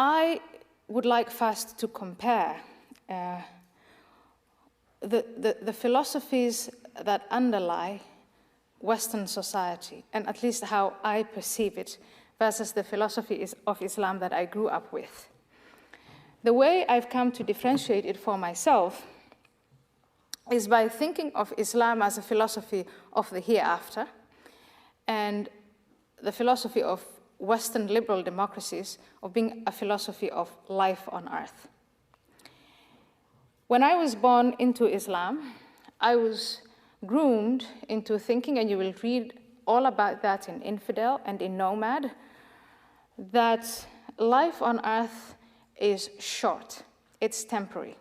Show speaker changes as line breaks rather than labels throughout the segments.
I would like first to compare the philosophies that underlie Western society, and at least how I perceive it, versus the philosophy of Islam that I grew up with. The way I've come to differentiate it for myself is by thinking of Islam as a philosophy of the hereafter, and the philosophy of Western liberal democracies of being a philosophy of life on earth. When I was born into Islam, I was groomed into thinking, and you will read all about that in Infidel and in Nomad, that life on earth is short, it's temporary.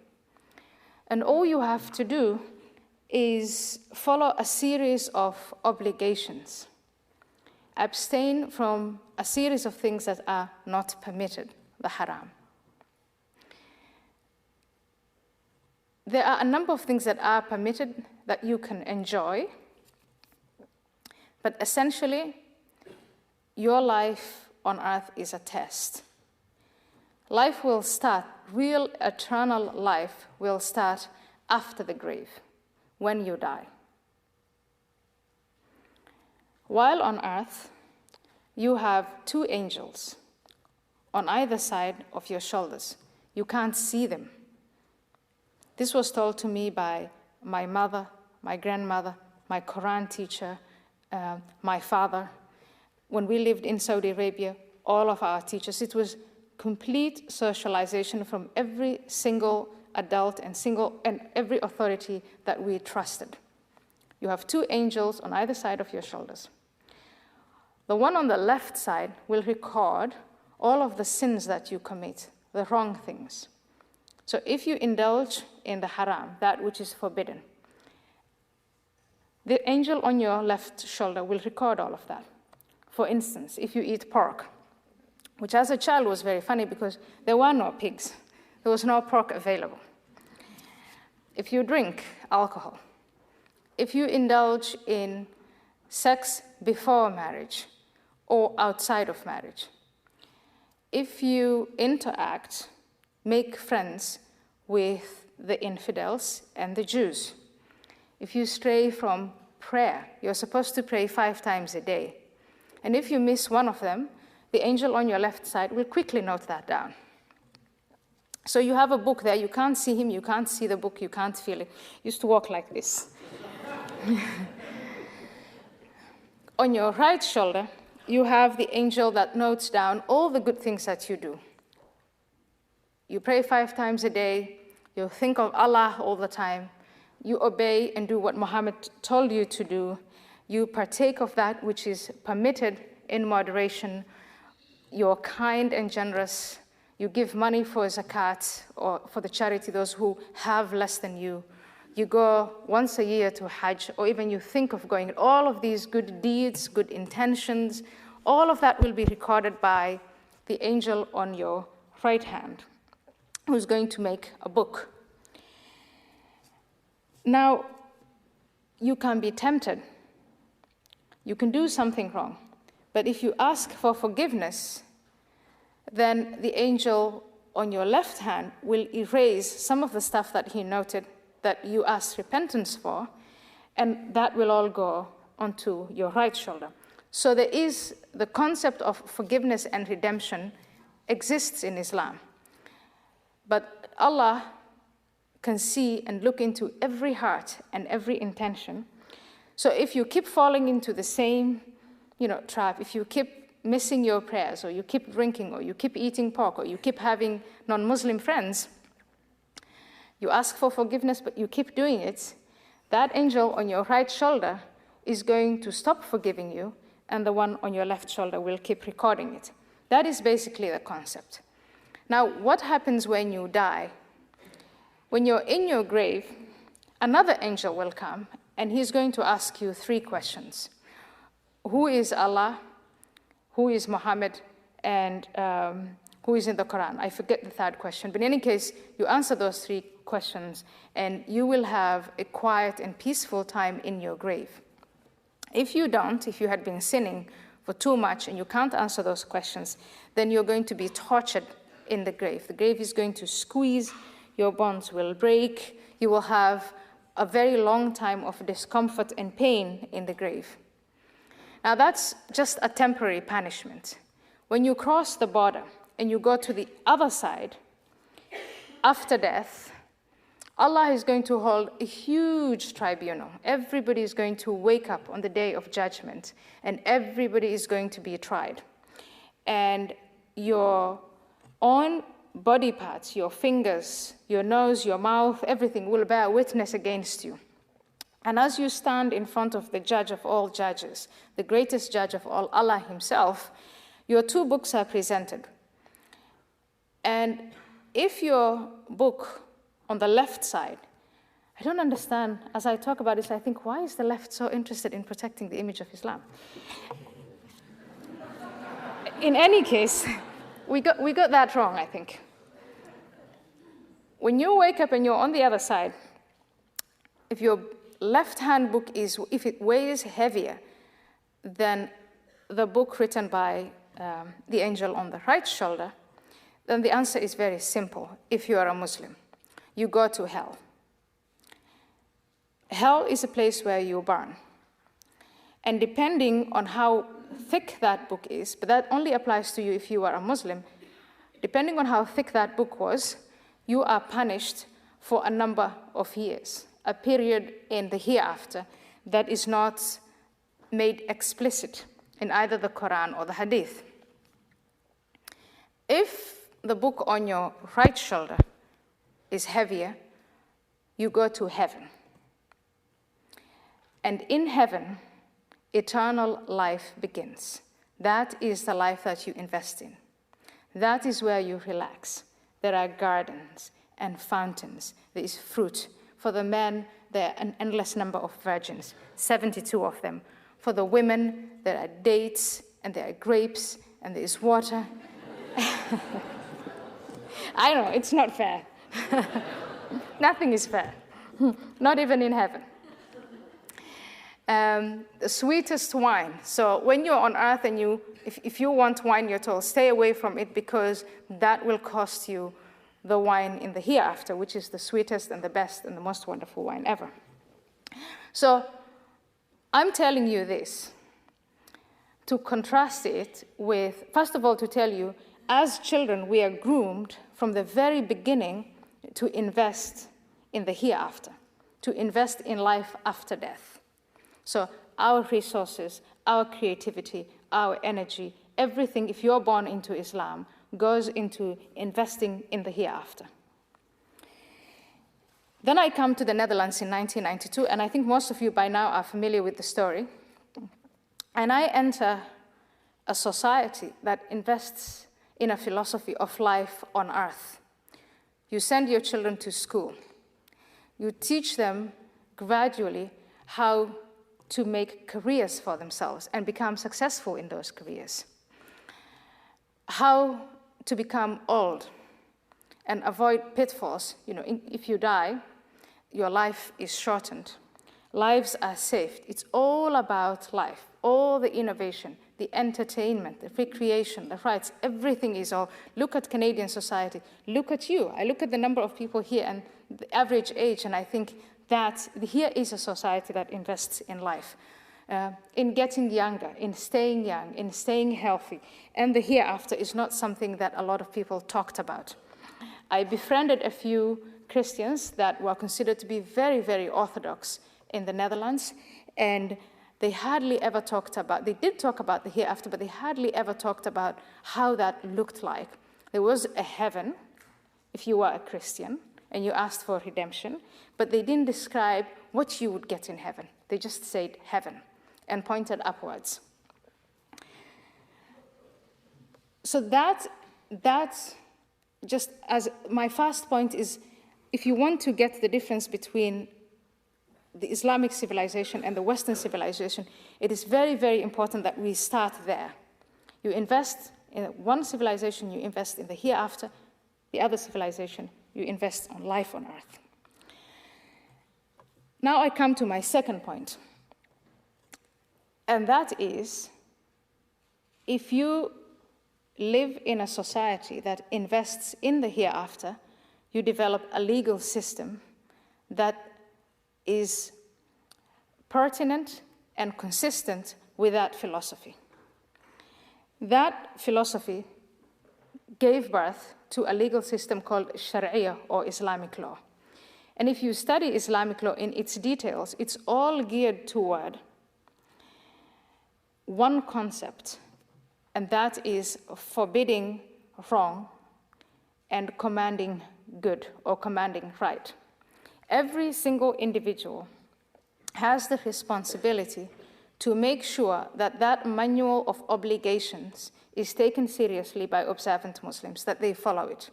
And all you have to do is follow a series of obligations, abstain from a series of things that are not permitted, the haram. There are a number of things that are permitted that you can enjoy, but essentially, your life on earth is a test. Life will start, real eternal life will start after the grave, when you die. While on earth, you have two angels on either side of your shoulders. You can't see them. This was told to me by my mother, my grandmother, my Quran teacher, my father. When we lived in Saudi Arabia, all of our teachers, it was complete socialization from every single adult and every authority that we trusted. You have two angels on either side of your shoulders. The one on the left side will record all of the sins that you commit, the wrong things. So if you indulge in the haram, that which is forbidden, the angel on your left shoulder will record all of that. For instance, if you eat pork, which as a child was very funny because there were no pigs. There was no pork available. If you drink alcohol, if you indulge in sex before marriage or outside of marriage, if you interact, make friends with the infidels and the Jews, if you stray from prayer, you're supposed to pray 5 times a day. And if you miss one of them, the angel on your left side will quickly note that down. So you have a book there, you can't see him, you can't see the book, you can't feel it. You used to walk like this. On your right shoulder, you have the angel that notes down all the good things that you do. You pray 5 times a day, you think of Allah all the time, you obey and do what Muhammad told you to do, you partake of that which is permitted in moderation, you're kind and generous, you give money for zakat or for the charity, those who have less than you. You go once a year to Hajj, or even you think of going. All of these good deeds, good intentions, all of that will be recorded by the angel on your right hand, who's going to make a book. Now, you can be tempted. You can do something wrong. But if you ask for forgiveness, then the angel on your left hand will erase some of the stuff that he noted that you asked repentance for, and that will all go onto your right shoulder. So there is the concept of forgiveness and redemption exists in Islam. But Allah can see and look into every heart and every intention. So if you keep falling into the same trap, if you keep missing your prayers, or you keep drinking, or you keep eating pork, or you keep having non-Muslim friends, you ask for forgiveness, but you keep doing it, that angel on your right shoulder is going to stop forgiving you, and the one on your left shoulder will keep recording it. That is basically the concept. Now, what happens when you die? When you're in your grave, another angel will come, and he's going to ask you 3 questions. Who is Allah? Who is Muhammad? And who is in the Quran? I forget the 3rd question. But in any case, you answer those 3 questions, and you will have a quiet and peaceful time in your grave. If you don't, if you had been sinning for too much and you can't answer those questions, then you're going to be tortured in the grave. The grave is going to squeeze, your bonds will break, you will have a very long time of discomfort and pain in the grave. Now that's just a temporary punishment. When you cross the border and you go to the other side, after death, Allah is going to hold a huge tribunal. Everybody is going to wake up on the day of judgment, and everybody is going to be tried. And your own body parts, your fingers, your nose, your mouth, everything will bear witness against you. And as you stand in front of the judge of all judges, the greatest judge of all, Allah himself, your two books are presented. And if your book on the left side, I don't understand, as I talk about this, I think, why is the left so interested in protecting the image of Islam? In any case, we got that wrong, I think. When you wake up and you're on the other side, if your left-hand book if it weighs heavier than the book written by the angel on the right shoulder, then the answer is very simple. If you are a Muslim, you go to hell. Hell is a place where you burn. And depending on how thick that book is, but that only applies to you if you are a Muslim, depending on how thick that book was, you are punished for a number of years, a period in the hereafter that is not made explicit in either the Quran or the Hadith. If the book on your right shoulder is heavier, you go to heaven. And in heaven, eternal life begins. That is the life that you invest in. That is where you relax. There are gardens and fountains. There is fruit. For the men, there are an endless number of virgins, 72 of them. For the women, there are dates, and there are grapes, and there is water. I know, it's not fair. Nothing is fair, not even in heaven. The sweetest wine. So when you're on earth and if you want wine, you're told, stay away from it because that will cost you the wine in the hereafter, which is the sweetest and the best and the most wonderful wine ever. So I'm telling you this to contrast it with, first of all, to tell you, as children, we are groomed from the very beginning to invest in the hereafter, to invest in life after death. So our resources, our creativity, our energy, everything, if you're born into Islam, goes into investing in the hereafter. Then I come to the Netherlands in 1992, and I think most of you by now are familiar with the story. And I enter a society that invests in a philosophy of life on earth. You send your children to school. You teach them gradually how to make careers for themselves and become successful in those careers. How to become old and avoid pitfalls. You know, if you die, your life is shortened. Lives are saved. It's all about life, all the innovation, the entertainment, the recreation, the rights, everything is all. Look at Canadian society. Look at you. I look at the number of people here and the average age, and I think that here is a society that invests in life, in getting younger, in staying young, in staying healthy. And the hereafter is not something that a lot of people talked about. I befriended a few Christians that were considered to be very, very orthodox in the Netherlands, and they hardly ever talked about, they did talk about the hereafter, but they hardly ever talked about how that looked like. There was a heaven, if you were a Christian, and you asked for redemption, but they didn't describe what you would get in heaven. They just said heaven and pointed upwards. So that's just as my first point is, if you want to get the difference between the Islamic civilization and the Western civilization, it is very, very important that we start there. You invest in one civilization, you invest in the hereafter. The other civilization, you invest on life on earth. Now I come to my second point. And that is, if you live in a society that invests in the hereafter, you develop a legal system that is pertinent and consistent with that philosophy. That philosophy gave birth to a legal system called Sharia, or Islamic law. And if you study Islamic law in its details, it's all geared toward one concept, and that is forbidding wrong and commanding good, or commanding right. Every single individual has the responsibility to make sure that that manual of obligations is taken seriously by observant Muslims, that they follow it.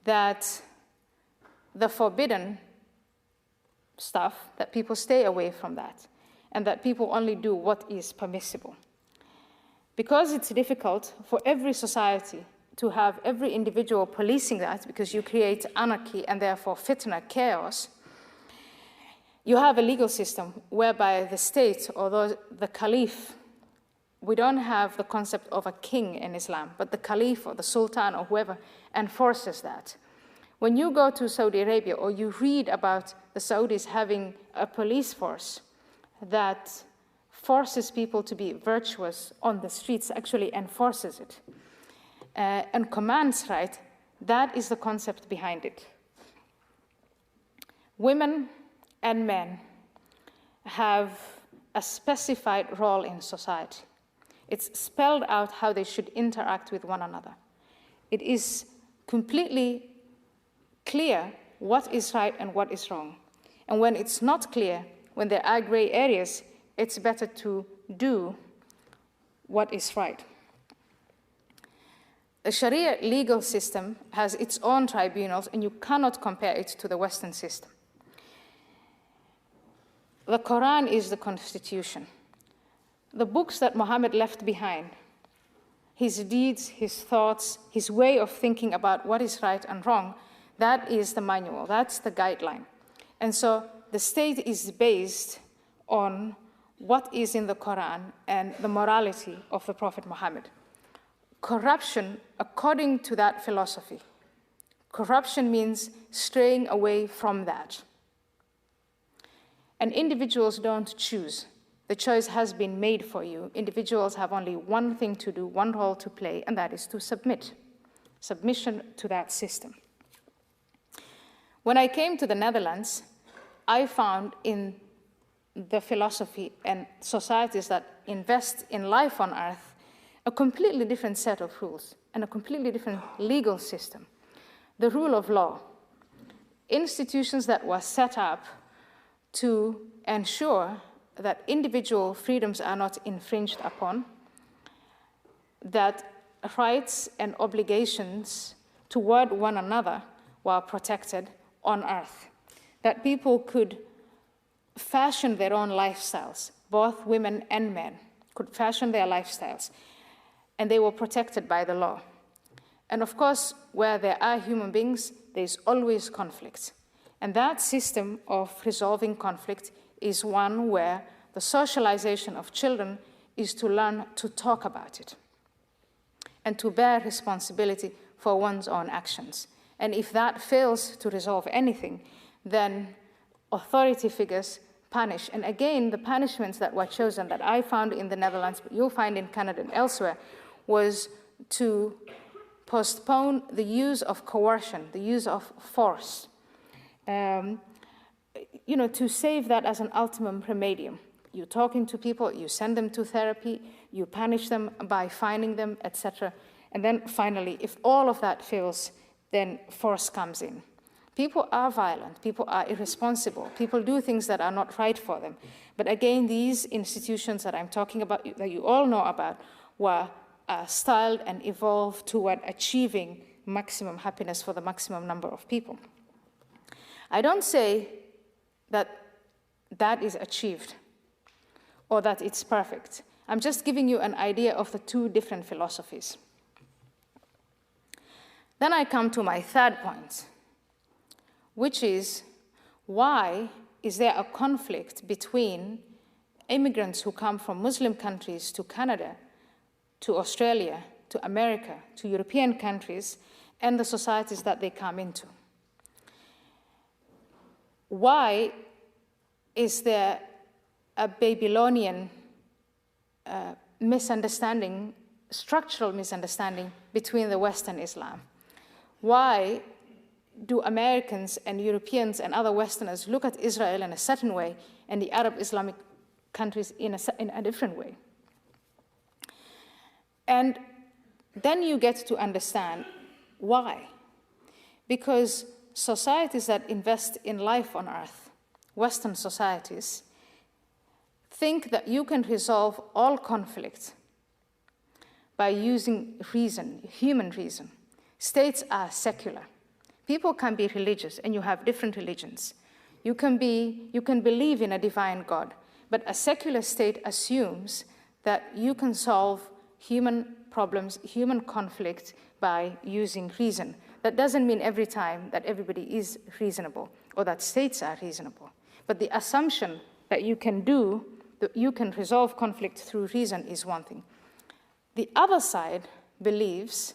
That the forbidden stuff, that people stay away from that, and that people only do what is permissible. Because it's difficult for every society to have every individual policing that, because you create anarchy and therefore fitna, chaos, you have a legal system whereby the state, or the caliph, we don't have the concept of a king in Islam, but the caliph or the sultan or whoever enforces that. When you go to Saudi Arabia, or you read about the Saudis having a police force that forces people to be virtuous on the streets, actually enforces it, and commands right, that is the concept behind it. Women and men have a specified role in society. It's spelled out how they should interact with one another. It is completely clear what is right and what is wrong. And when it's not clear, when there are gray areas, it's better to do what is right. The Sharia legal system has its own tribunals, and you cannot compare it to the Western system. The Quran is the constitution. The books that Muhammad left behind, his deeds, his thoughts, his way of thinking about what is right and wrong, that is the manual, that's the guideline. And so the state is based on what is in the Quran and the morality of the Prophet Muhammad. Corruption, according to that philosophy, corruption means straying away from that. And individuals don't choose. The choice has been made for you. Individuals have only one thing to do, one role to play, and that is to submit. Submission to that system. When I came to the Netherlands, I found in the philosophy and societies that invest in life on earth a completely different set of rules and a completely different legal system. The rule of law, institutions that were set up to ensure that individual freedoms are not infringed upon, that rights and obligations toward one another were protected on earth, that people could fashion their own lifestyles, both women and men could fashion their lifestyles, and they were protected by the law. And of course, where there are human beings, there's always conflict. And that system of resolving conflict is one where the socialization of children is to learn to talk about it and to bear responsibility for one's own actions. And if that fails to resolve anything, then authority figures punish. And again, the punishments that were chosen that I found in the Netherlands, but you'll find in Canada and elsewhere, was to postpone the use of coercion, the use of force, to save that as an ultimum remedium. You're talking to people, you send them to therapy, you punish them by fining them, etc. And then finally, if all of that fails, then force comes in. People are violent, people are irresponsible, people do things that are not right for them. But again, these institutions that I'm talking about, that you all know about, were styled and evolved toward achieving maximum happiness for the maximum number of people. I don't say that that is achieved or that it's perfect. I'm just giving you an idea of the two different philosophies. Then I come to my third point, which is, why is there a conflict between immigrants who come from Muslim countries to Canada to Australia, to America, to European countries, and the societies that they come into. Why is there a Babylonian misunderstanding, structural misunderstanding between the West and Islam? Why do Americans and Europeans and other Westerners look at Israel in a certain way and the Arab Islamic countries in a different way? And then you get to understand why. Because societies that invest in life on earth, Western societies, think that you can resolve all conflict by using reason, human reason. States are secular. People can be religious, and you have different religions. You can believe in a divine God, but a secular state assumes that you can solve human problems, human conflict by using reason. That doesn't mean every time that everybody is reasonable or that states are reasonable. But the assumption that you can resolve conflict through reason is one thing. The other side believes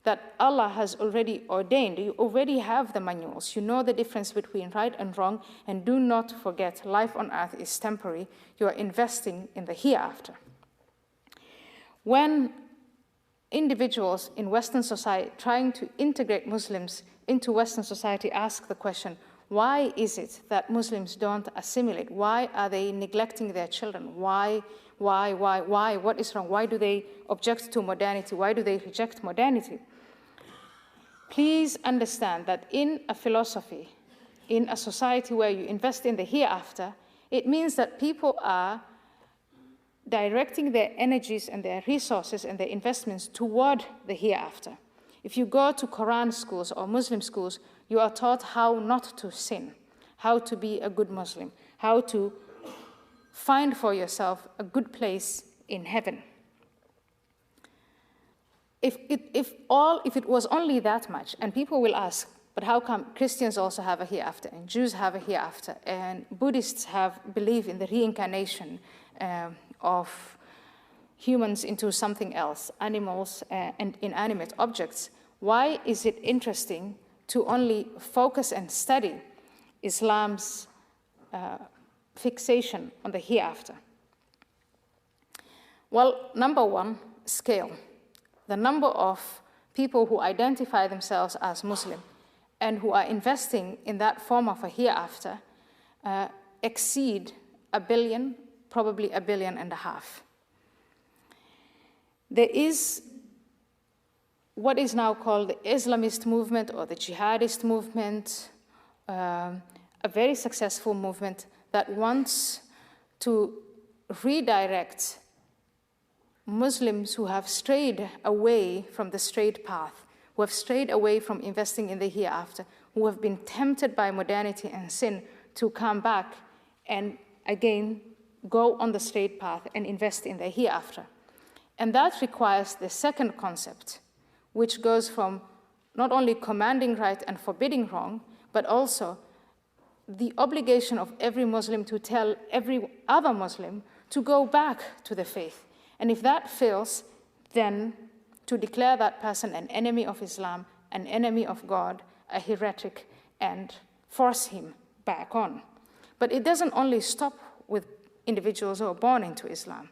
that Allah has already ordained, you already have the manuals, you know the difference between right and wrong, and do not forget, life on earth is temporary, you are investing in the hereafter. When individuals in Western society trying to integrate Muslims into Western society ask the question, why is it that Muslims don't assimilate? Why are they neglecting their children? Why? What is wrong? Why do they object to modernity? Why do they reject modernity? Please understand that in a philosophy, in a society where you invest in the hereafter, it means that people are directing their energies and their resources and their investments toward the hereafter. If you go to Quran schools or Muslim schools, you are taught how not to sin, how to be a good Muslim, how to find for yourself a good place in heaven. If it was only that much, and people will ask, but how come Christians also have a hereafter, and Jews have a hereafter, and Buddhists believe in the reincarnation of humans into something else, animals and inanimate objects? Why is it interesting to only focus and study Islam's fixation on the hereafter? Well, number one, scale. The number of people who identify themselves as Muslim and who are investing in that form of a hereafter exceed 1 billion, probably 1.5 billion. There is what is now called the Islamist movement or the jihadist movement, a very successful movement that wants to redirect Muslims who have strayed away from the straight path, who have strayed away from investing in the hereafter, who have been tempted by modernity and sin to come back and again go on the straight path and invest in the hereafter. And that requires the second concept, which goes from not only commanding right and forbidding wrong, but also the obligation of every Muslim to tell every other Muslim to go back to the faith. And if that fails, then to declare that person an enemy of Islam, an enemy of God, a heretic, and force him back on. But it doesn't only stop with individuals who are born into Islam.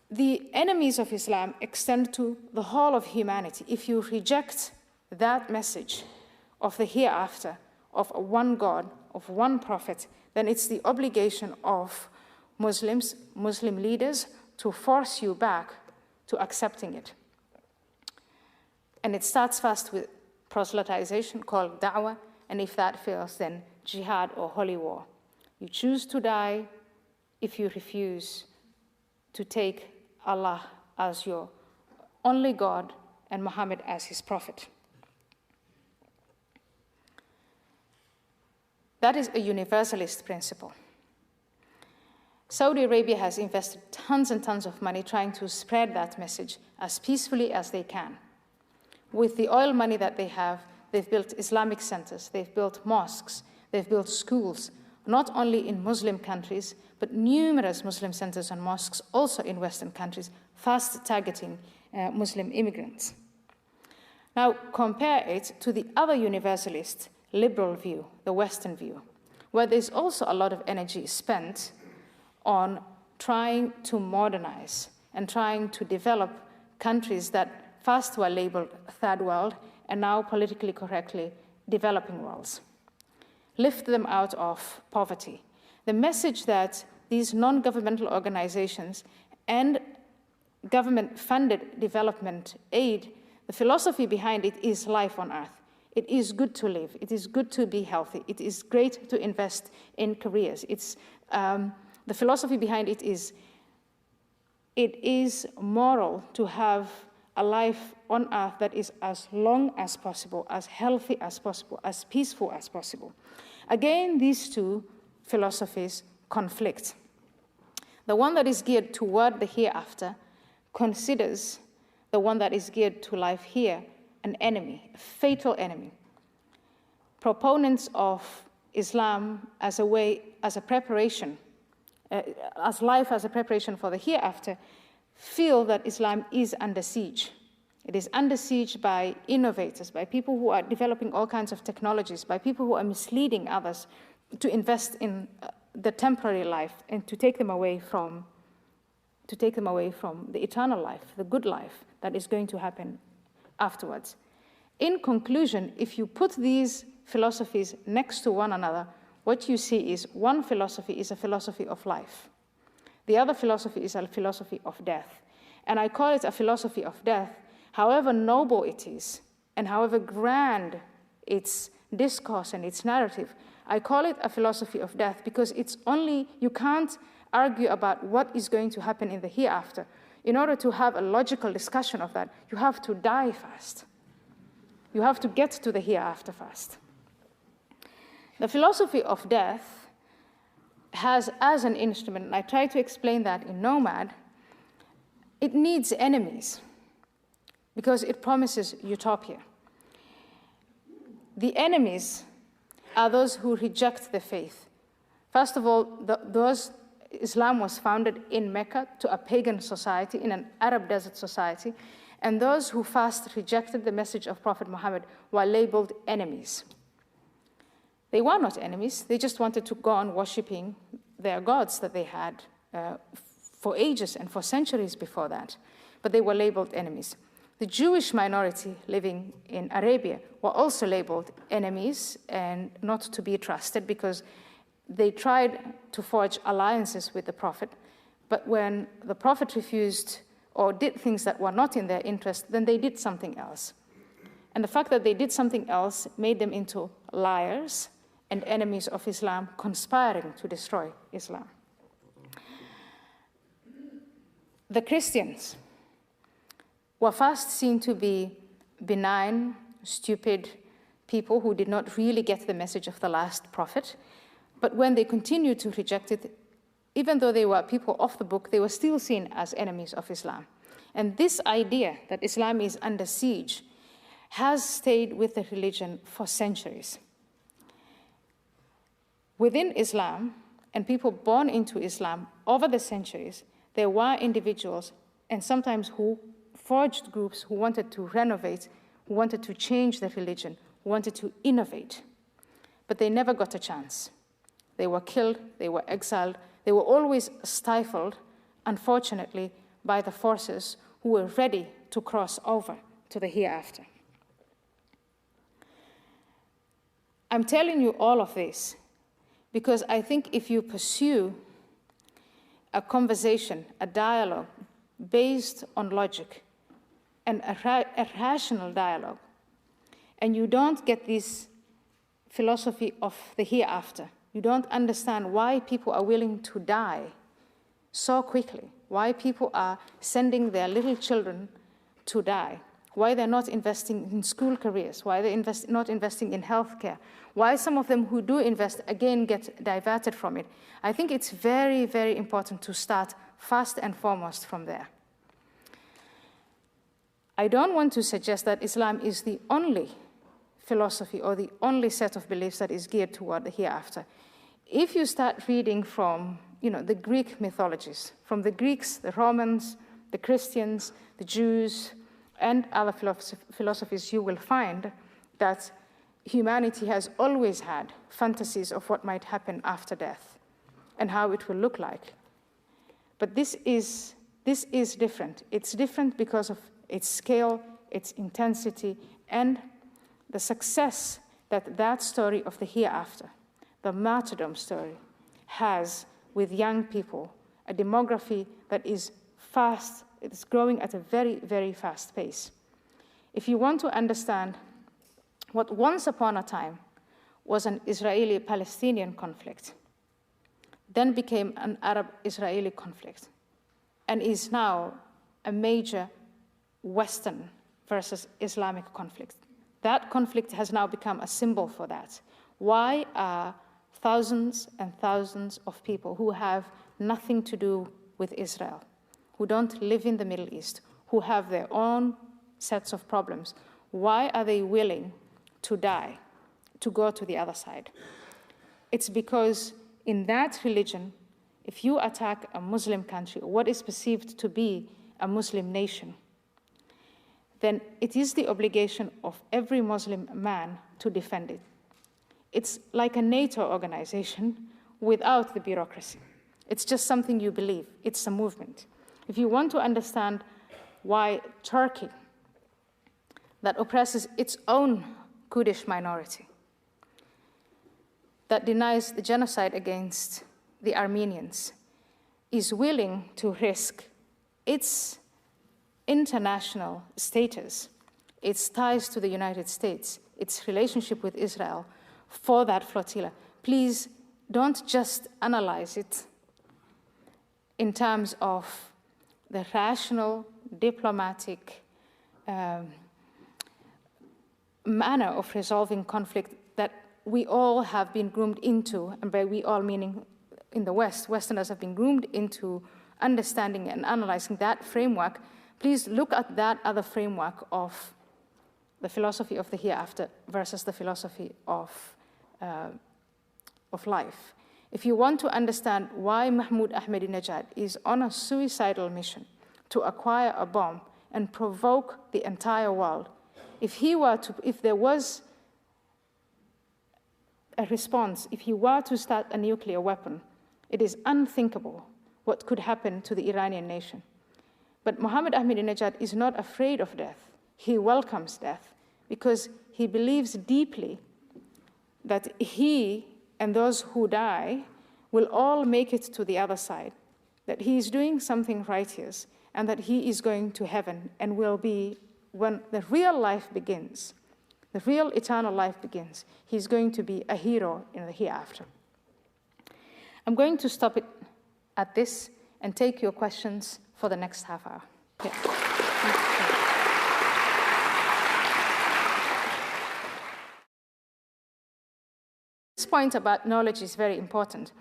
The enemies of Islam extend to the whole of humanity. If you reject that message of the hereafter, of one God, of one prophet, then it's the obligation of Muslims, Muslim leaders, to force you back to accepting it. And it starts first with proselytization called da'wah, and if that fails, then jihad or holy war. You choose to die if you refuse to take Allah as your only God and Muhammad as his prophet. That is a universalist principle. Saudi Arabia has invested tons and tons of money trying to spread that message as peacefully as they can. With the oil money that they have, they've built Islamic centers, they've built mosques, they've built schools, not only in Muslim countries, but numerous Muslim centers and mosques also in Western countries, fast targeting Muslim immigrants. Now, compare it to the other universalist liberal view, the Western view, where there's also a lot of energy spent on trying to modernize and trying to develop countries that first were labeled third world and now politically correctly developing worlds. Lift them out of poverty. The message that these non-governmental organizations and government-funded development aid, the philosophy behind it is life on earth. It is good to live. It is good to be healthy. It is great to invest in careers. The philosophy behind it is moral to have a life on earth that is as long as possible, as healthy as possible, as peaceful as possible. Again, these two philosophies conflict. The one that is geared toward the hereafter considers the one that is geared to life here an enemy, a fatal enemy. Proponents of Islam as a preparation, as life as a preparation for the hereafter, feel that Islam is under siege. It is under siege by innovators, by people who are developing all kinds of technologies, by people who are misleading others to invest in the temporary life and to take them away from the eternal life, the good life that is going to happen afterwards. In conclusion, if you put these philosophies next to one another, what you see is one philosophy is a philosophy of life. The other philosophy is a philosophy of death. And I call it a philosophy of death, however noble it is, and however grand its discourse and its narrative. I call it a philosophy of death because you can't argue about what is going to happen in the hereafter. In order to have a logical discussion of that, you have to die first. You have to get to the hereafter first. The philosophy of death has as an instrument, and I try to explain that in Nomad, it needs enemies because it promises utopia. The enemies are those who reject the faith. First of all, Islam was founded in Mecca to a pagan society, in an Arab desert society, and those who first rejected the message of Prophet Muhammad were labeled enemies. They were not enemies, they just wanted to go on worshipping their gods that they had for ages and for centuries before that, but they were labeled enemies. The Jewish minority living in Arabia were also labeled enemies and not to be trusted because they tried to forge alliances with the Prophet, but when the Prophet refused or did things that were not in their interest, then they did something else. And the fact that they did something else made them into liars and enemies of Islam, conspiring to destroy Islam. The Christians were first seen to be benign, stupid people who did not really get the message of the last prophet. But when they continued to reject it, even though they were people of the book, they were still seen as enemies of Islam. And this idea that Islam is under siege has stayed with the religion for centuries. Within Islam, and people born into Islam over the centuries, there were individuals, and sometimes who forged groups who wanted to renovate, who wanted to change the religion, who wanted to innovate. But they never got a chance. They were killed, they were exiled, they were always stifled, unfortunately, by the forces who were ready to cross over to the hereafter. I'm telling you all of this because I think if you pursue a conversation, a dialogue based on logic and a rational dialogue, and you don't get this philosophy of the hereafter, you don't understand why people are willing to die so quickly, why people are sending their little children to die, why they're not investing in school careers, why they're not investing in healthcare, why some of them who do invest, again, get diverted from it. I think it's very, very important to start first and foremost from there. I don't want to suggest that Islam is the only philosophy or the only set of beliefs that is geared toward the hereafter. If you start reading from the Greek mythologies, from the Greeks, the Romans, the Christians, the Jews, and other philosophies, you will find that humanity has always had fantasies of what might happen after death and how it will look like. But this is different. It's different because of its scale, its intensity, and the success that that story of the hereafter, the martyrdom story, has with young people, a demography that is fast, it's growing at a very, very fast pace. If you want to understand what once upon a time was an Israeli-Palestinian conflict, then became an Arab-Israeli conflict, and is now a major Western versus Islamic conflict. That conflict has now become a symbol for that. Why are thousands and thousands of people who have nothing to do with Israel, who don't live in the Middle East, who have their own sets of problems, why are they willing to die, to go to the other side? It's because in that religion, if you attack a Muslim country, or what is perceived to be a Muslim nation, then it is the obligation of every Muslim man to defend it. It's like a NATO organization without the bureaucracy. It's just something you believe. It's a movement. If you want to understand why Turkey, that oppresses its own Kurdish minority, that denies the genocide against the Armenians, is willing to risk its international status, its ties to the United States, its relationship with Israel, for that flotilla. Please don't just analyze it in terms of the rational, diplomatic manner of resolving conflict that we all have been groomed into, and by we all meaning in the West, Westerners have been groomed into understanding and analyzing that framework. Please look at that other framework of the philosophy of the hereafter versus the philosophy of life. If you want to understand why Mahmoud Ahmadinejad is on a suicidal mission to acquire a bomb and provoke the entire world, if there was a response, if he were to start a nuclear weapon, it is unthinkable what could happen to the Iranian nation. But Mohammed Ahmadinejad is not afraid of death. He welcomes death because he believes deeply that he and those who die will all make it to the other side, that he is doing something righteous, and that he is going to heaven and will be, when the real life begins, the real eternal life begins, he's going to be a hero in the hereafter. I'm going to stop it at this and take your questions for the next half hour. Yeah. This point about knowledge is very important.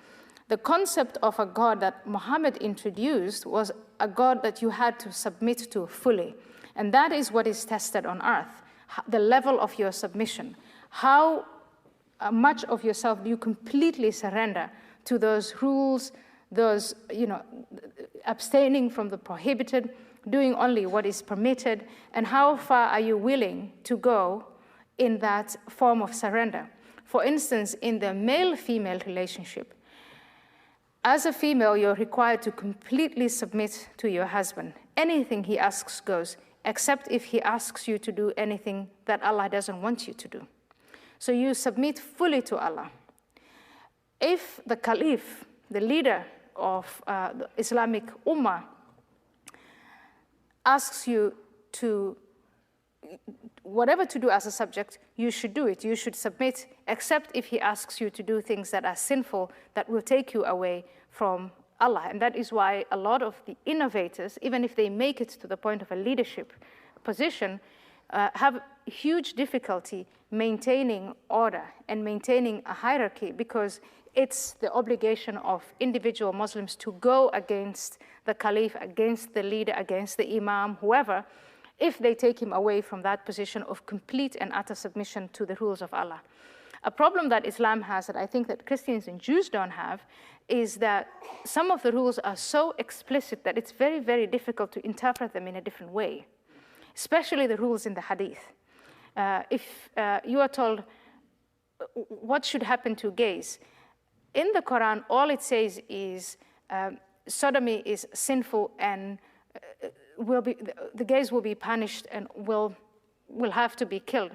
The concept of a God that Muhammad introduced was a God that you had to submit to fully. And that is what is tested on earth, the level of your submission. How much of yourself do you completely surrender to those rules, those, abstaining from the prohibited, doing only what is permitted, and how far are you willing to go in that form of surrender? For instance, in the male-female relationship, as a female, you're required to completely submit to your husband. Anything he asks goes, except if he asks you to do anything that Allah doesn't want you to do. So you submit fully to Allah. If the caliph, the leader of the Islamic Ummah, asks you to whatever to do as a subject, you should do it. You should submit, except if he asks you to do things that are sinful, that will take you away from Allah. And that is why a lot of the innovators, even if they make it to the point of a leadership position, have huge difficulty maintaining order and maintaining a hierarchy, because it's the obligation of individual Muslims to go against the caliph, against the leader, against the imam, whoever, if they take him away from that position of complete and utter submission to the rules of Allah. A problem that Islam has that I think that Christians and Jews don't have is that some of the rules are so explicit that it's very, very difficult to interpret them in a different way, especially the rules in the hadith. If you are told what should happen to gays, in the Quran, all it says is sodomy is sinful and the gays will be punished and will have to be killed.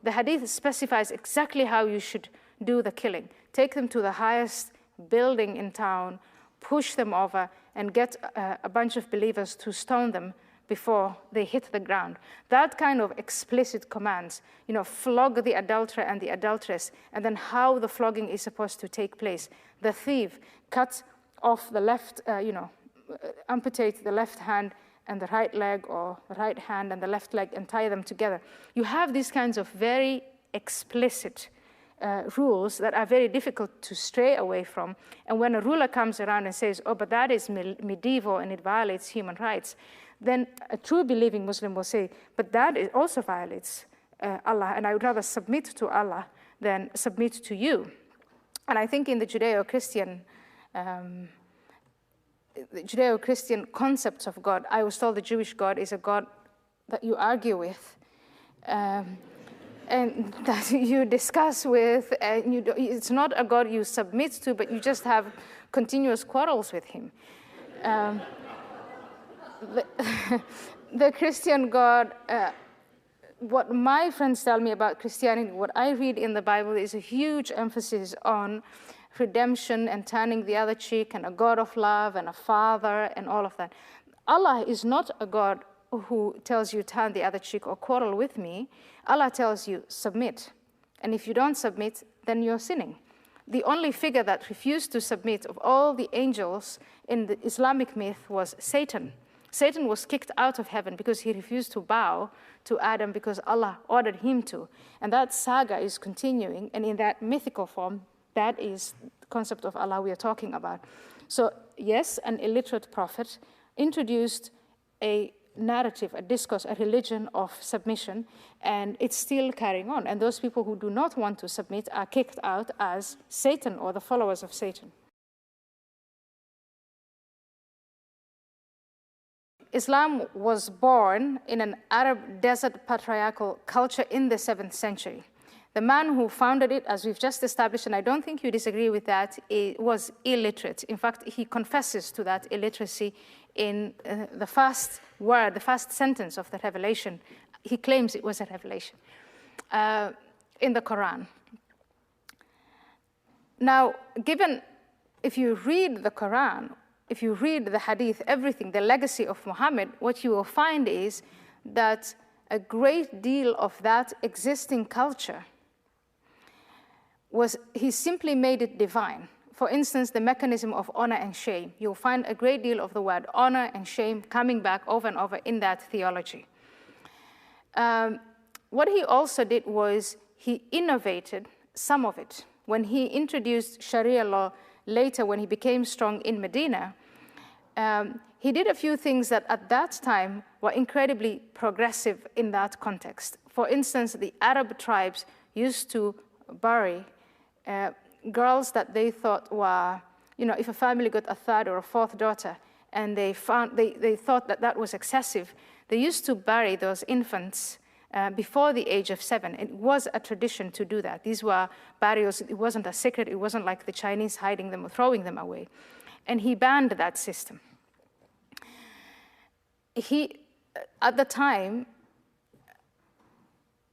The hadith specifies exactly how you should do the killing. Take them to the highest building in town, push them over, and get a bunch of believers to stone them before they hit the ground. That kind of explicit commands, flog the adulterer and the adulteress, and then how the flogging is supposed to take place. The thief, cut off the left, amputate the left hand and the right leg, or the right hand and the left leg, and tie them together. You have these kinds of very explicit rules that are very difficult to stray away from. And when a ruler comes around and says, oh, but that is medieval and it violates human rights, then a true believing Muslim will say, but that also violates Allah, and I would rather submit to Allah than submit to you. And I think in the Judeo-Christian concepts of God, I was told the Jewish God is a God that you argue with, and that you discuss with, and it's not a God you submit to, but you just have continuous quarrels with him. The Christian God, what my friends tell me about Christianity, what I read in the Bible is a huge emphasis on redemption and turning the other cheek, and a God of love and a father and all of that. Allah is not a God who tells you turn the other cheek or quarrel with me. Allah tells you submit. And if you don't submit, then you're sinning. The only figure that refused to submit of all the angels in the Islamic myth was Satan. Satan was kicked out of heaven because he refused to bow to Adam because Allah ordered him to. And that saga is continuing, and in that mythical form, that is the concept of Allah we are talking about. So yes, an illiterate prophet introduced a narrative, a discourse, a religion of submission, and it's still carrying on. And those people who do not want to submit are kicked out as Satan or the followers of Satan. Islam was born in an Arab desert patriarchal culture in the 7th century. The man who founded it, as we've just established, and I don't think you disagree with that, was illiterate. In fact, he confesses to that illiteracy in the first word, the first sentence of the revelation. He claims it was a revelation in the Quran. Now, if you read the Quran, if you read the hadith, everything, the legacy of Muhammad, what you will find is that a great deal of that existing culture he simply made it divine. For instance, the mechanism of honor and shame. You'll find a great deal of the word honor and shame coming back over and over in that theology. What he also did was he innovated some of it. When he introduced Sharia law later, when he became strong in Medina, he did a few things that at that time were incredibly progressive in that context. For instance, the Arab tribes used to bury girls that they thought were, if a family got a third or a fourth daughter, and they thought that that was excessive, they used to bury those infants before the age of 7. It was a tradition to do that. These were burials. It wasn't a secret. It wasn't like the Chinese hiding them or throwing them away. And he banned that system. At the time,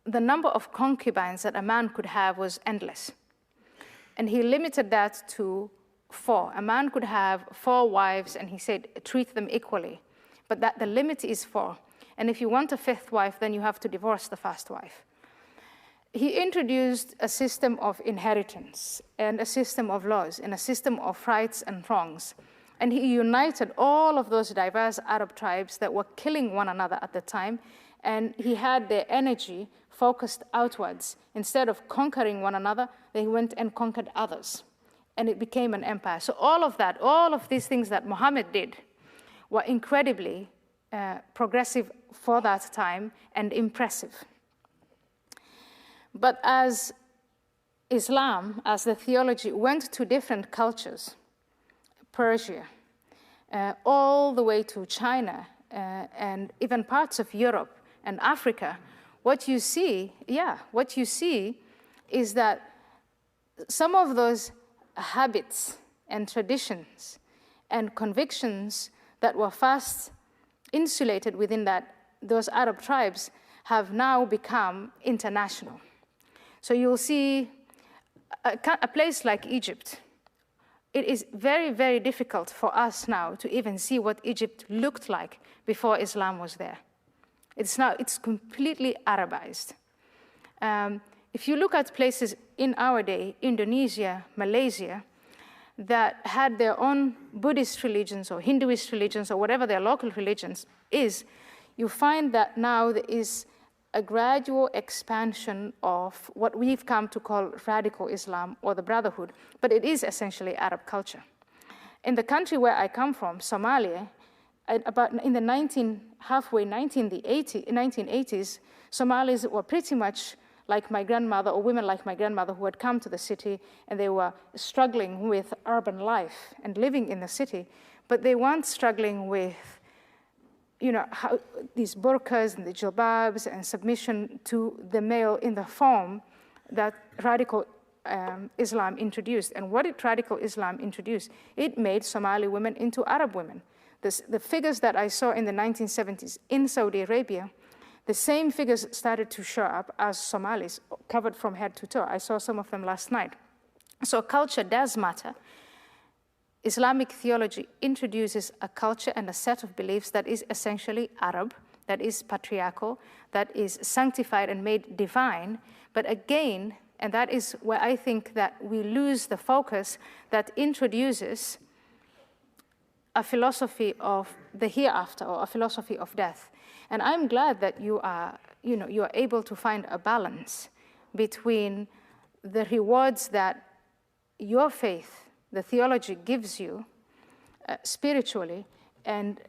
the number of concubines that a man could have was endless. And he limited that to 4. A man could have 4 wives, and he said, treat them equally. But that the limit is 4. And if you want a 5th wife, then you have to divorce the first wife. He introduced a system of inheritance, and a system of laws, and a system of rights and wrongs. And he united all of those diverse Arab tribes that were killing one another at the time, and he had their energy focused outwards. Instead of conquering one another, they went and conquered others, and it became an empire. So all of these things that Muhammad did were incredibly progressive for that time and impressive. But as Islam, as the theology, went to different cultures, Persia, all the way to China, and even parts of Europe and Africa, what you see is that some of those habits and traditions and convictions that were first insulated within those Arab tribes have now become international. So you'll see a place like Egypt. It is very, very difficult for us now to even see what Egypt looked like before Islam was there. It's completely Arabized. If you look at places in our day, Indonesia, Malaysia, that had their own Buddhist religions or Hinduist religions or whatever their local religions is, you find that now there is a gradual expansion of what we've come to call radical Islam or the Brotherhood, but it is essentially Arab culture. In the country where I come from, Somalia, about in the 1980s, Somalis were pretty much like my grandmother, or women like my grandmother, who had come to the city and they were struggling with urban life and living in the city, but they weren't struggling with, how these burqas and the jilbabs and submission to the male in the form that radical Islam introduced. And what did radical Islam introduce? It made Somali women into Arab women. The figures that I saw in the 1970s in Saudi Arabia, the same figures started to show up as Somalis, covered from head to toe. I saw some of them last night. So culture does matter. Islamic theology introduces a culture and a set of beliefs that is essentially Arab, that is patriarchal, that is sanctified and made divine. But again, and that is where I think that we lose the focus, that introduces a philosophy of the hereafter or a philosophy of death. And I'm glad that you are able to find a balance between the rewards that your faith, the theology, gives you spiritually, and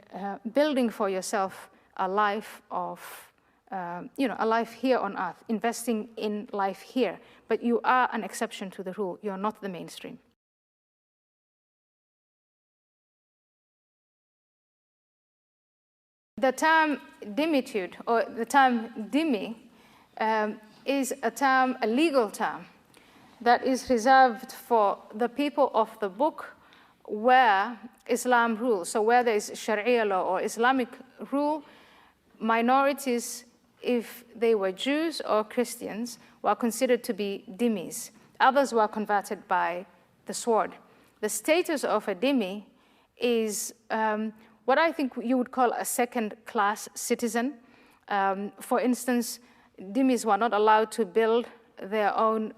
building for yourself a life of, a life here on earth, investing in life here. But you are an exception to the rule. You're not the mainstream. The term dimitude, or the term dhimmi, is a legal term that is reserved for the people of the book where Islam rules. So where there is Sharia law or Islamic rule, minorities, if they were Jews or Christians, were considered to be dhimmis. Others were converted by the sword. The status of a dhimmi is what I think you would call a second-class citizen. For instance, dhimmis were not allowed to build their own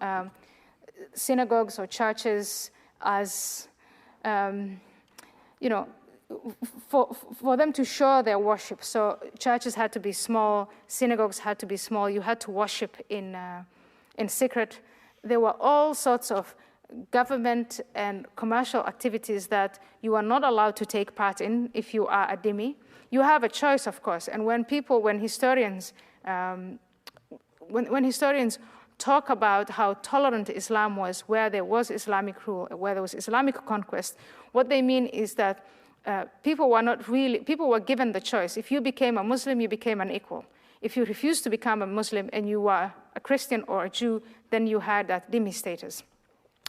synagogues or churches as, for them to show their worship. So churches had to be small, synagogues had to be small, you had to worship in secret. There were all sorts of government and commercial activities that you are not allowed to take part in if you are a dhimmi. You have a choice, of course, and when historians talk about how tolerant Islam was, where there was Islamic rule, where there was Islamic conquest, what they mean is that people were given the choice. If you became a Muslim, you became an equal. If you refused to become a Muslim and you were a Christian or a Jew, then you had that dhimmi status.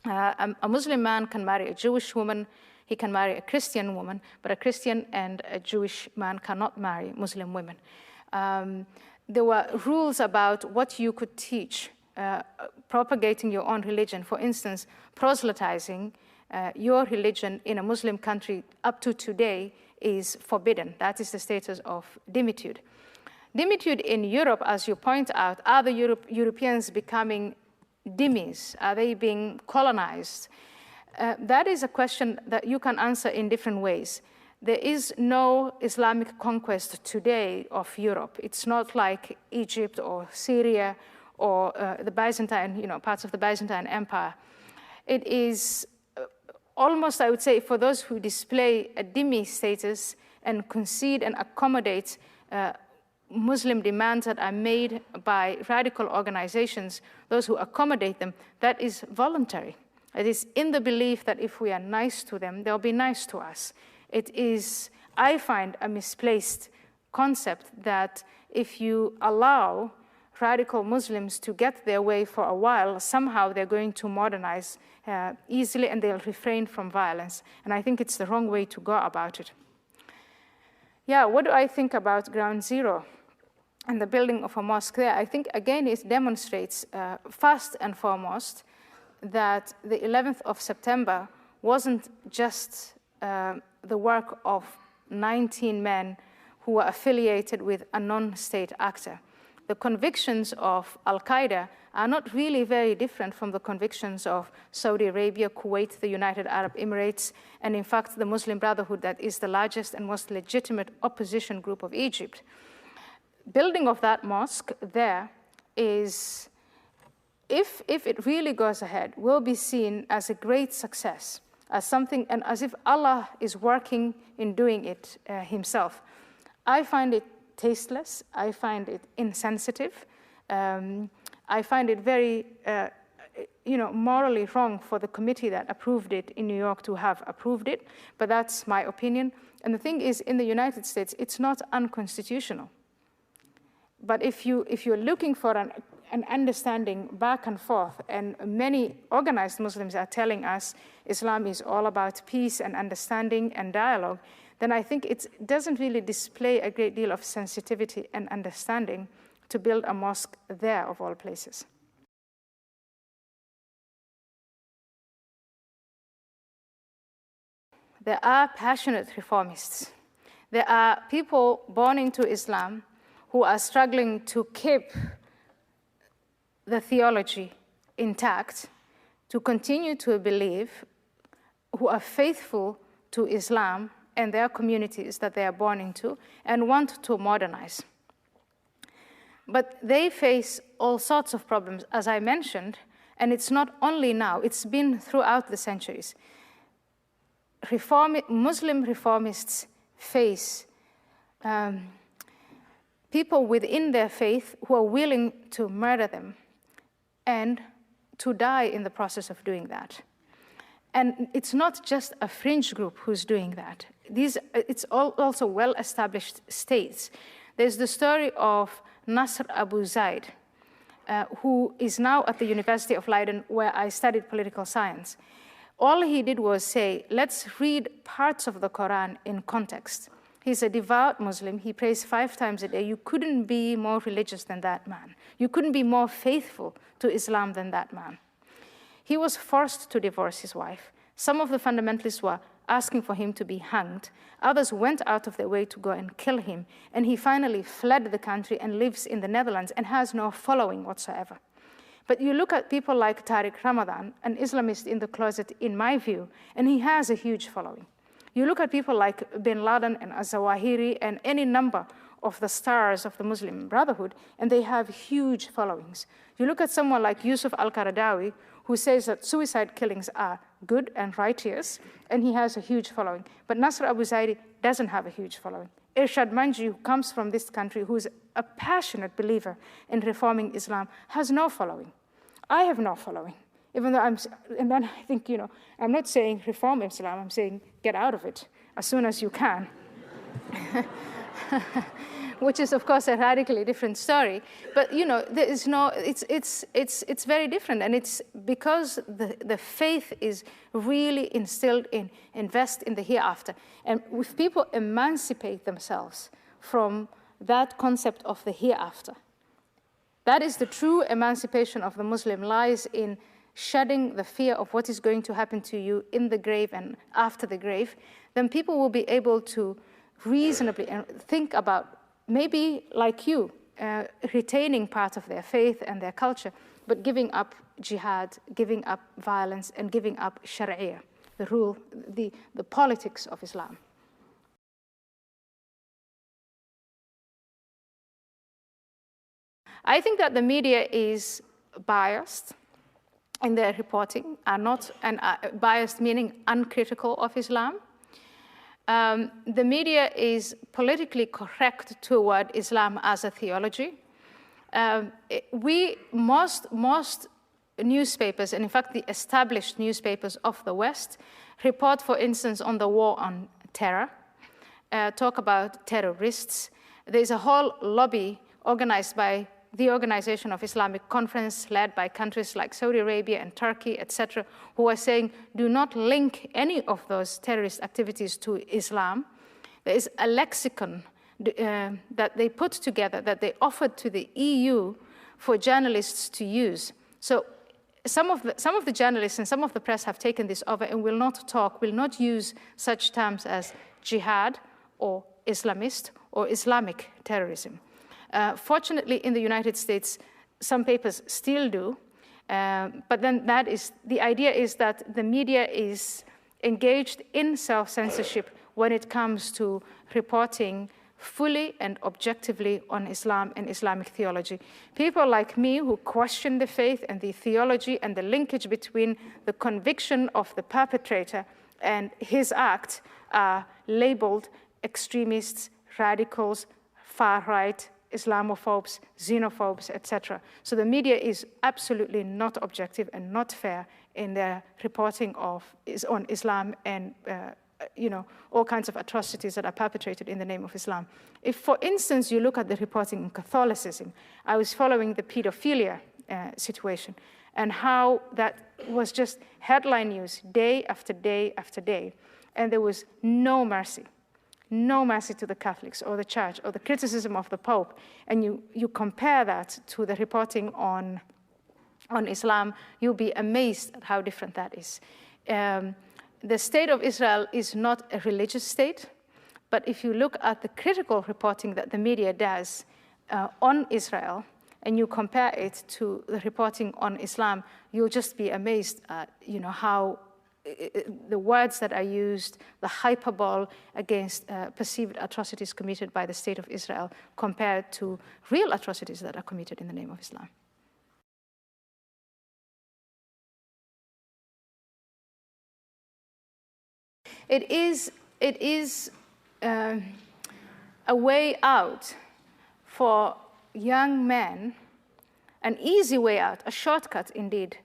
A Muslim man can marry a Jewish woman, he can marry a Christian woman, but a Christian and a Jewish man cannot marry Muslim women. There were rules about what you could teach, propagating your own religion. For instance, proselytizing your religion in a Muslim country up to today is forbidden. That is the status of dhimmitude. Dhimmitude in Europe, as you point out, are the Europeans becoming dhimmis? Are they being colonized? That is a question that you can answer in different ways. There is no Islamic conquest today of Europe. It's not like Egypt or Syria or the Byzantine, parts of the Byzantine Empire. It is almost, I would say, for those who display a dhimmi status and concede and accommodate Muslim demands that are made by radical organizations, those who accommodate them, that is voluntary. It is in the belief that if we are nice to them, they'll be nice to us. It is, I find, a misplaced concept that if you allow radical Muslims to get their way for a while, somehow they're going to modernize easily and they'll refrain from violence. And I think it's the wrong way to go about it. Yeah, what do I think about Ground Zero and the building of a mosque there? I think, again, it demonstrates, first and foremost, that the 11th of September wasn't just the work of 19 men who were affiliated with a non-state actor. The convictions of Al-Qaeda are not really very different from the convictions of Saudi Arabia, Kuwait, the United Arab Emirates, and in fact, the Muslim Brotherhood that is the largest and most legitimate opposition group of Egypt. Building of that mosque there is, if it really goes ahead, will be seen as a great success, as something, and as if Allah is working in doing it himself. I find it tasteless. I find it insensitive. I find it very, morally wrong for the committee that approved it in New York to have approved it, but that's my opinion. And the thing is, in the United States, it's not unconstitutional. But if you're looking for an understanding back and forth, and many organized Muslims are telling us Islam is all about peace and understanding and dialogue, then I think it doesn't really display a great deal of sensitivity and understanding to build a mosque there, of all places. There are passionate reformists. There are people born into Islam who are struggling to keep the theology intact, to continue to believe, who are faithful to Islam and their communities that they are born into, and want to modernize. But they face all sorts of problems, as I mentioned, and it's not only now, it's been throughout the centuries. Muslim reformists face people within their faith who are willing to murder them and to die in the process of doing that. And it's not just a fringe group who's doing that. It's also well-established states. There's the story of Nasr Abu Zaid, who is now at the University of Leiden, where I studied political science. All he did was say, let's read parts of the Quran in context. He's a devout Muslim. He prays 5 times a day. You couldn't be more religious than that man. You couldn't be more faithful to Islam than that man. He was forced to divorce his wife. Some of the fundamentalists were asking for him to be hanged. Others went out of their way to go and kill him. And he finally fled the country and lives in the Netherlands and has no following whatsoever. But you look at people like Tariq Ramadan, an Islamist in the closet, in my view, and he has a huge following. You look at people like bin Laden and Az-Zawahiri and any number of the stars of the Muslim Brotherhood, and they have huge followings. You look at someone like Yusuf al-Qaradawi, who says that suicide killings are good and righteous, and he has a huge following. But Nasr Abu Zaidi doesn't have a huge following. Irshad Manji, who comes from this country, who's a passionate believer in reforming Islam, has no following. I have no following, even though and then I think, I'm not saying reform Islam, I'm saying get out of it as soon as you can. Which is, of course, a radically different story. But, there is it's very different. And it's because the faith is really instilled invest in the hereafter. And if people emancipate themselves from that concept of the hereafter, that is the true emancipation of the Muslim, lies in shedding the fear of what is going to happen to you in the grave and after the grave, then people will be able to reasonably think about, maybe like you, retaining part of their faith and their culture, but giving up jihad, giving up violence, and giving up sharia, the rule, the politics of Islam. I think that the media is biased in their reporting, biased meaning uncritical of Islam. The media is politically correct toward Islam as a theology. Most newspapers, and in fact the established newspapers of the West, report, for instance, on the war on terror, talk about terrorists. There's a whole lobby organized by the Organization of Islamic Conference, led by countries like Saudi Arabia and Turkey, etc., who are saying, do not link any of those terrorist activities to Islam. There is a lexicon that they put together, that they offered to the EU for journalists to use. So some of the journalists and some of the press have taken this over and will not use such terms as jihad or Islamist or Islamic terrorism. Fortunately, in the United States, some papers still do, but then the idea is that the media is engaged in self-censorship when it comes to reporting fully and objectively on Islam and Islamic theology. People like me who question the faith and the theology and the linkage between the conviction of the perpetrator and his act are labeled extremists, radicals, far-right, Islamophobes, xenophobes, etc. So the media is absolutely not objective and not fair in their reporting on Islam and all kinds of atrocities that are perpetrated in the name of Islam. If, for instance, you look at the reporting in Catholicism, I was following the pedophilia situation and how that was just headline news day after day after day, and there was no mercy to the Catholics or the Church or the criticism of the Pope, and you compare that to the reporting on Islam, you'll be amazed at how different that is. The state of Israel is not a religious state, but if you look at the critical reporting that the media does on Israel, and you compare it to the reporting on Islam, you'll just be amazed at how the words that are used, the hyperbole against perceived atrocities committed by the state of Israel compared to real atrocities that are committed in the name of Islam. It is a way out for young men, an easy way out, a shortcut indeed,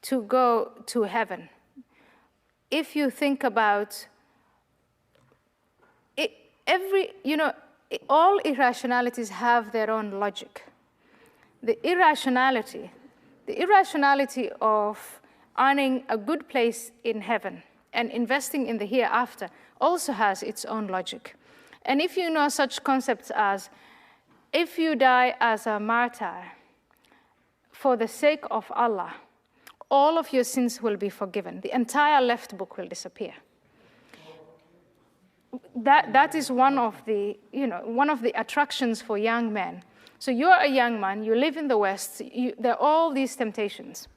to go to heaven. If you think about it, all irrationalities have their own logic. The irrationality of earning a good place in heaven and investing in the hereafter also has its own logic. And if you know such concepts as, if you die as a martyr for the sake of Allah, all of your sins will be forgiven. The entire left book will disappear. That is one of the attractions for young men. So you're a young man, you live in the West, there are all these temptations.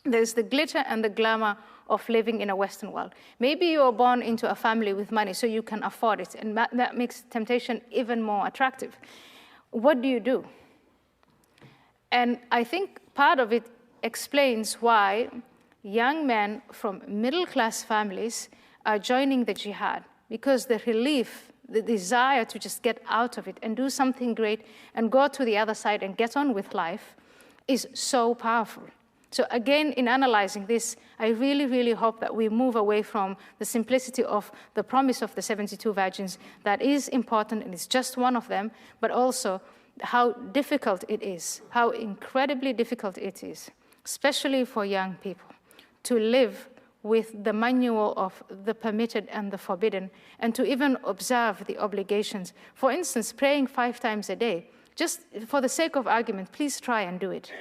There's the glitter and the glamour of living in a Western world. Maybe you're born into a family with money, so you can afford it, and that makes temptation even more attractive. What do? And I think part of it explains why young men from middle-class families are joining the jihad, because the relief, the desire to just get out of it and do something great and go to the other side and get on with life is so powerful. So again, in analyzing this, I really, really hope that we move away from the simplicity of the promise of the 72 virgins. That is important, and it's just one of them, but also how difficult it is, how incredibly difficult it is, especially for young people, to live with the manual of the permitted and the forbidden, and to even observe the obligations. For instance, praying 5 times a day. Just for the sake of argument, please try and do it.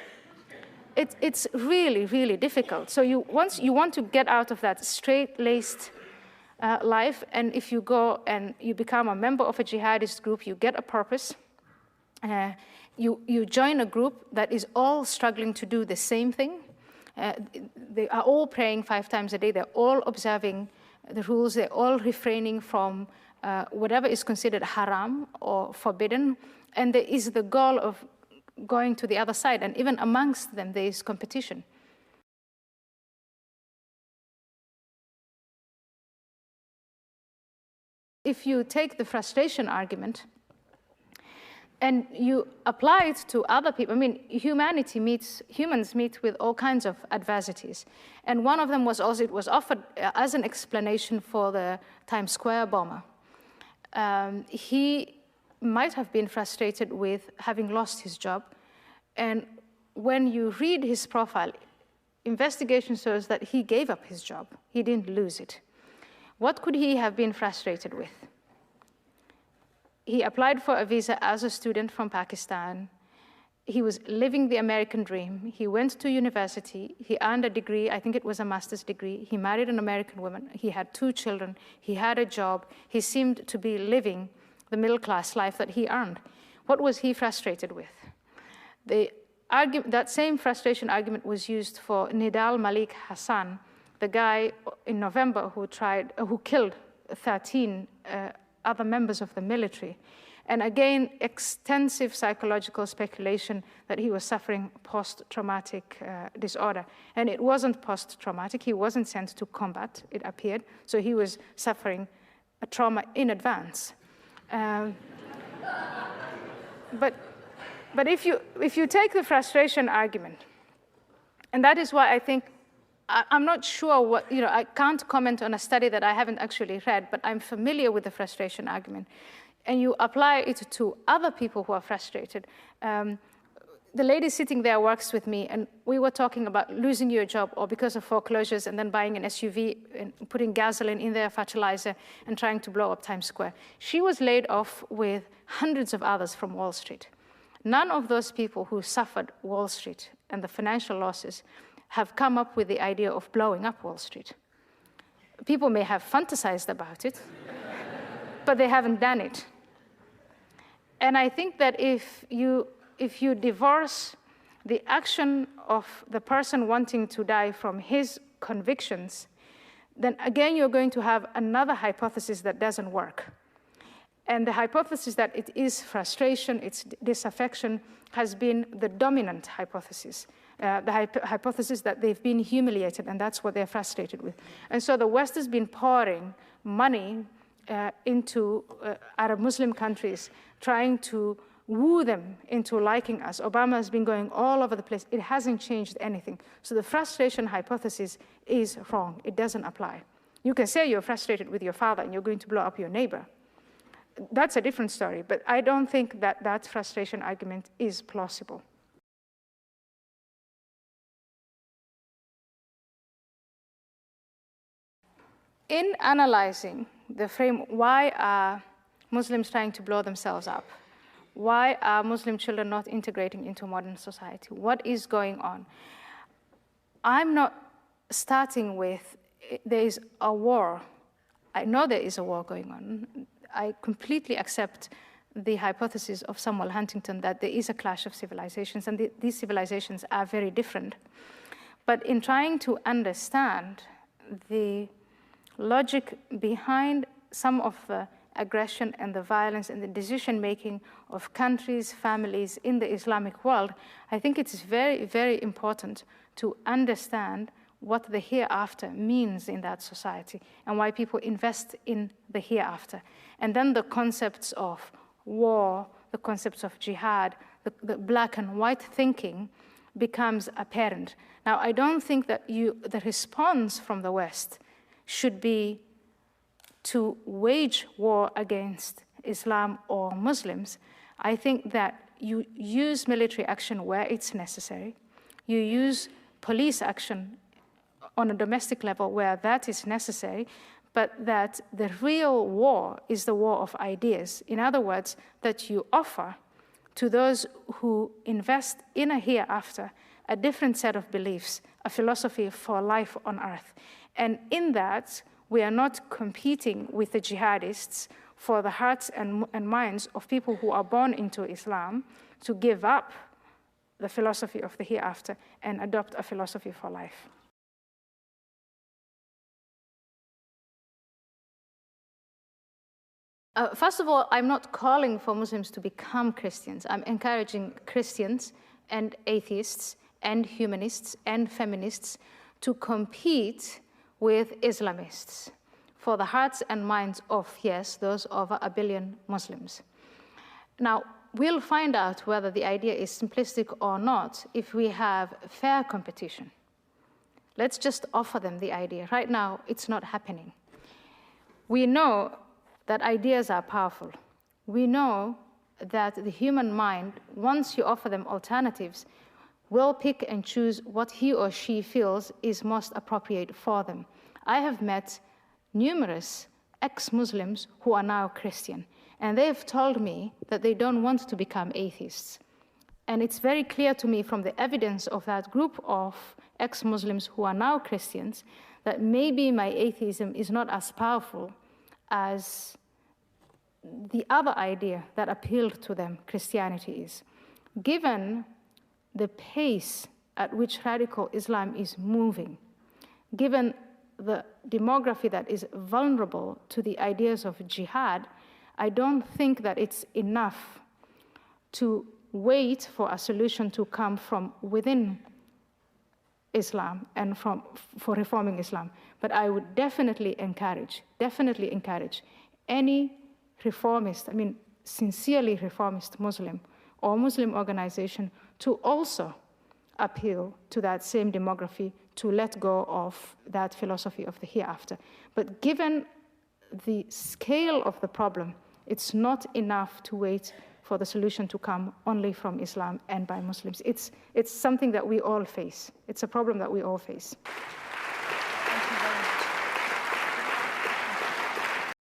It's really, really difficult. So once you want to get out of that straight-laced life, and if you go and you become a member of a jihadist group, you get a purpose. You join a group that is all struggling to do the same thing. They are all praying 5 times a day. They're all observing the rules. They're all refraining from whatever is considered haram or forbidden. And there is the goal of going to the other side. And even amongst them, there is competition. if you take the frustration argument and you apply it to other people, I mean, humans meet with all kinds of adversities. And one of them was also, it was offered as an explanation for the Times Square bomber. He might have been frustrated with having lost his job. And when you read his profile, investigation shows that he gave up his job. He didn't lose it. What could he have been frustrated with? He applied for a visa as a student from Pakistan. He was living the American dream. He went to university. He earned a degree. I think it was a master's degree. He married an American woman. He had 2 children. He had a job. He seemed to be living the middle-class life that he earned. What was he frustrated with? That same frustration argument was used for Nidal Malik Hassan, the guy in November who killed 13 other members of the military. And again, extensive psychological speculation that he was suffering post-traumatic disorder. And it wasn't post-traumatic. He wasn't sent to combat, it appeared. So he was suffering a trauma in advance. But if you take the frustration argument, and that is why I think, I'm not sure what, I can't comment on a study that I haven't actually read, but I'm familiar with the frustration argument. And you apply it to other people who are frustrated. The lady sitting there works with me, and we were talking about losing your job or because of foreclosures and then buying an SUV and putting gasoline in their fertilizer and trying to blow up Times Square. She was laid off with hundreds of others from Wall Street. None of those people who suffered Wall Street and the financial losses have come up with the idea of blowing up Wall Street. People may have fantasized about it, but they haven't done it. And I think that if you divorce the action of the person wanting to die from his convictions, then again you're going to have another hypothesis that doesn't work. And the hypothesis that it is frustration, it's disaffection, has been the dominant hypothesis. The hypothesis that they've been humiliated, and that's what they're frustrated with. And so the West has been pouring money into Arab Muslim countries, trying to woo them into liking us. Obama has been going all over the place. It hasn't changed anything. So the frustration hypothesis is wrong. It doesn't apply. You can say you're frustrated with your father and you're going to blow up your neighbor. That's a different story, but I don't think that that frustration argument is plausible. In analyzing the frame, why are Muslims trying to blow themselves up? Why are Muslim children not integrating into modern society? What is going on? I'm not starting with, there is a war. I know there is a war going on. I completely accept the hypothesis of Samuel Huntington that there is a clash of civilizations, and these civilizations are very different. But in trying to understand the logic behind some of the aggression and the violence and the decision-making of countries, families in the Islamic world, I think it's very, very important to understand what the hereafter means in that society and why people invest in the hereafter. And then the concepts of war, the concepts of jihad, the black and white thinking becomes apparent. Now, I don't think that the response from the West should be to wage war against Islam or Muslims. I think that you use military action where it's necessary. You use police action on a domestic level where that is necessary, but that the real war is the war of ideas. In other words, that you offer to those who invest in a hereafter a different set of beliefs, a philosophy for life on earth. And in that, we are not competing with the jihadists for the hearts and minds of people who are born into Islam to give up the philosophy of the hereafter and adopt a philosophy for life. First of all, I'm not calling for Muslims to become Christians. I'm encouraging Christians and atheists and humanists and feminists to compete with Islamists for the hearts and minds of, yes, those over 1 billion Muslims. Now, we'll find out whether the idea is simplistic or not if we have fair competition. Let's just offer them the idea. Right now, it's not happening. We know that ideas are powerful. We know that the human mind, once you offer them alternatives, will pick and choose what he or she feels is most appropriate for them. I have met numerous ex-Muslims who are now Christian, and they've told me that they don't want to become atheists. And it's very clear to me from the evidence of that group of ex-Muslims who are now Christians that maybe my atheism is not as powerful as the other idea that appealed to them, Christianity, is. Given the pace at which radical Islam is moving, given the demography that is vulnerable to the ideas of jihad, I don't think that it's enough to wait for a solution to come from within Islam and for reforming Islam. But I would definitely encourage any reformist, sincerely reformist Muslim or Muslim organization to also appeal to that same demography, to let go of that philosophy of the hereafter. But given the scale of the problem, it's not enough to wait for the solution to come only from Islam and by Muslims. It's something that we all face. It's a problem that we all face.
Thank you very much.